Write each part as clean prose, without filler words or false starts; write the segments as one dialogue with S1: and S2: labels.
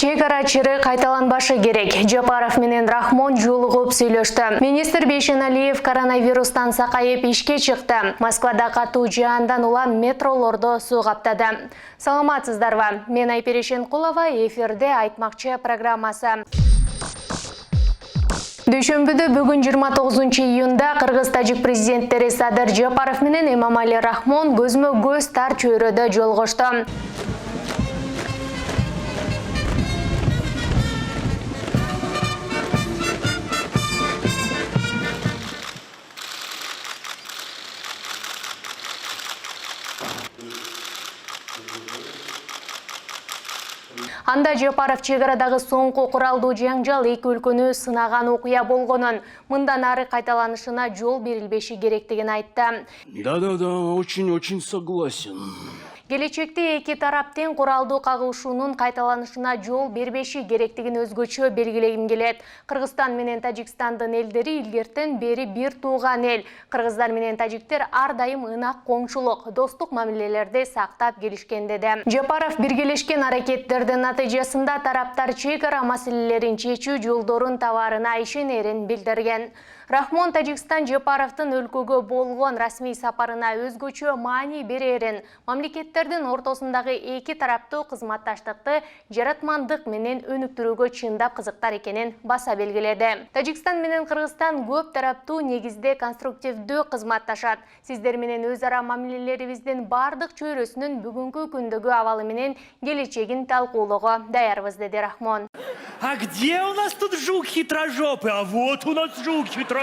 S1: Чегара чири кайталанбашы керек. Жапаров менен Рахмон жолугуп сүйлөштү. Министр Бейшеналиев коронавирустан сакайып ишке чыкты. Москвада катуу жаандан улам метролордо суу каптады. Саламатсыздарбы? Мен Айпери Шенкулова, эфирде айтмакчы программасы. Дүйшөмбүдө бүгүн 29-июнда Кыргыз-Тажик президенттери Садыр Жапаров менен Эмомали Рахмон көзмө-көз тар чөйрөдө жолугушту. Анда Жапаров чегарадагы соңку куралдуу жаңжал эки өлкөнү сынаган окуя болгонун, мындан ары кайталанышына жол берилбеши керектигин айтты.
S2: Да, очень согласен.
S1: Келечекте эки тараптын куралдуу кагылышуунун кайталанышына жол бербеши керектигин өзгөчө белгилегим келет. Кыргызстан менен Тажикстандын элдери илгертен бери бир тууган эл. Кыргыздар менен тажиктер ар дайым ынак коңчулук, достук мамилелерди сактап келишкен деди. Жапаров биргелешкен аракеттердин натыйжасында тараптар чегара маселелерин чечүү жолдорун табаарына ишенерин билдирген. Рахмон Тажикстан Жапаровдун өлкөгө болгон расмий сапарына өзгөчө маани берерин, мамлекеттердин ортосундагы эки тараптуу кызматташтыкты жаратмандык менен өнүктүрүүгө чындап кызыктар экенин баса белгиледи. Тажикстан менен Кыргызстан көп тараптуу негизде конструктивдүү кызматташат. Сиздер менен өз ара мамилелерибиздин бардык чөйрөсүнүн бүгүнкү күндөгү абалы менен келечегин талкуулоого даярбыз, деди Рахмон.
S3: А где у нас тут жук хитрожопый? А вот у нас жук хитрожопый.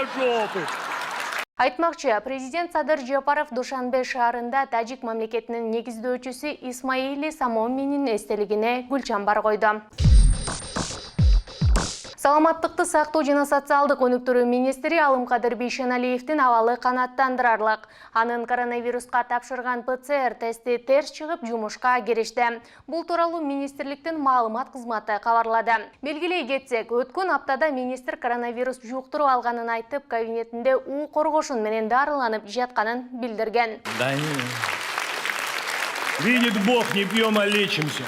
S1: Айтмакчы, президент Садыр Жапаров Душанбе шаарында Тажик мамлекетинин негиздөөчүсү Исмаили Самоминин эстелигине гүл чамбар койду. Саламаттыкты сактоо жана социалдык өнүктүрүү министри Алымкадыр Бейшеналиевдин абалы канааттандырарлык. Анын коронавируска тапшырган ПЦР тести терс чыгып жумушка киришти. Бул тууралуу министрликтин маалымат кызматы кабарлады. Белгилей кетсек, өткөн аптада министр коронавирус жуктуруп алганын айтып, кабинетинде уу коргошун менен дарыланып жатканын билдирген.
S3: Да не. Видит Бог, не пьем, а лечимся.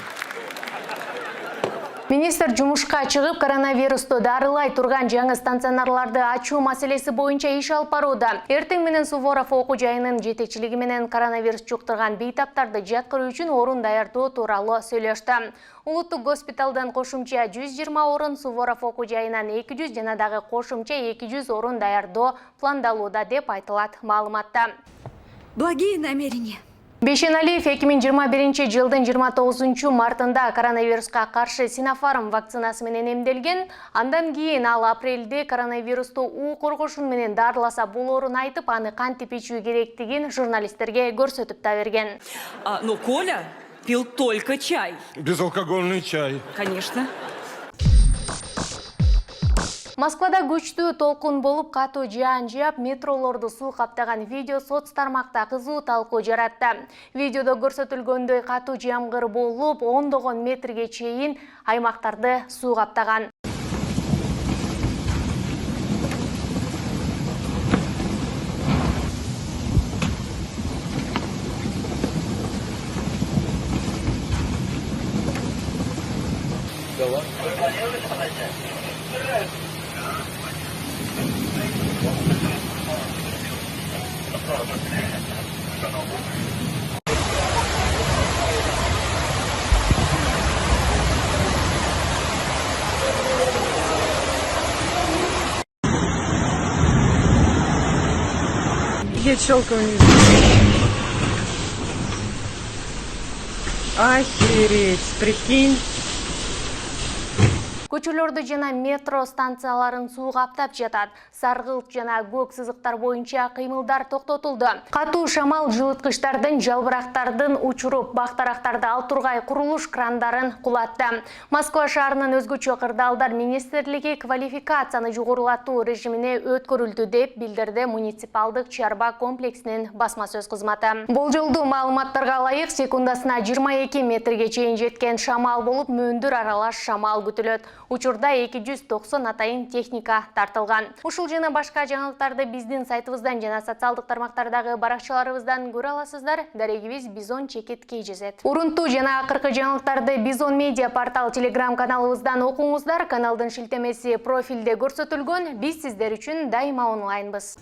S1: Министр жумушка чыгып, коронавирусту дарылай турган жаңы станционарларды ачуу маселеси боюнча иш алып барууда. Эртең менен Суворов окуу жайынын жетекчилиги менен коронавирус жуктурган бейтаптарды жаткыруу үчүн орун даярдоо тууралуу сүйлөштү. Улуттук госпиталдан кошумча 120 орун, Суворов окуу жайынан 200 жана дагы кошумча 200 орун даярдоо пландалууда деп айтылат маалыматта.
S4: Благие намерения.
S1: Бейшеналиев 2021 жылдын 29 мартында коронавируска каршы Синофарм вакцинасы менен эмделген. Андан кийин ал апрелде коронавирусту уу коргошун менен дарыласа болоорун айтып, аны кантип ичүү керектигин журналисттерге көрсөтүп да берген.
S4: Но Коля пил только чай.
S2: Безалкогольный чай.
S4: Конечно.
S1: Москвада күчтүү толкун болуп, катуу жаан жаап, метролорду суу каптаган видео соц тармакта кызуу талкуу жаратты. Видеодо көрсөтүлгөндөй катуу жамгыр болуп, ондогон метрге чейин аймактарды суу каптаган.
S5: Я щелкаю вниз. Охереть, прикинь.
S1: Көчөлөрдү жана метро станцияларын суу каптап жатат. Саргылт жана көк сызыктар боюнча кыймылдар токтотулду. Катуу шамал жылыткычтардын, жалбырактардын учуруп, бактарактарды ал тургай курулуш крандарын кулатты. Москва шаарынын өзгөчө кырдаалдар министрлиги квалификацияны жогорулатуу режимине өткөрүлдү деп билдирди муниципалдык чарба комплексинин басма сөз кызматы. Болжолдуу маалыматтарга ылайык, секундасына 22 метрге чейин жеткен шамал болуп, мөндүр аралаш шамал күтүлөт. Учурда 290 атайын техника тартылган. Ушул жана башка жаңылыктарды биздин сайтыбыздан жана социалдык тармактардагы баракчаларыбыздан көрө аласыздар. Дарегибиз Бизон Чекит KGZ. Урунтуу жана акыркы жаңылыктарды Бизон Медиа портал Telegram каналыбыздан окуңуздар. Каналдын шилтемеси профилде көрсөтүлгөн. Биз сиздер үчүн дайыма онлайнбыз.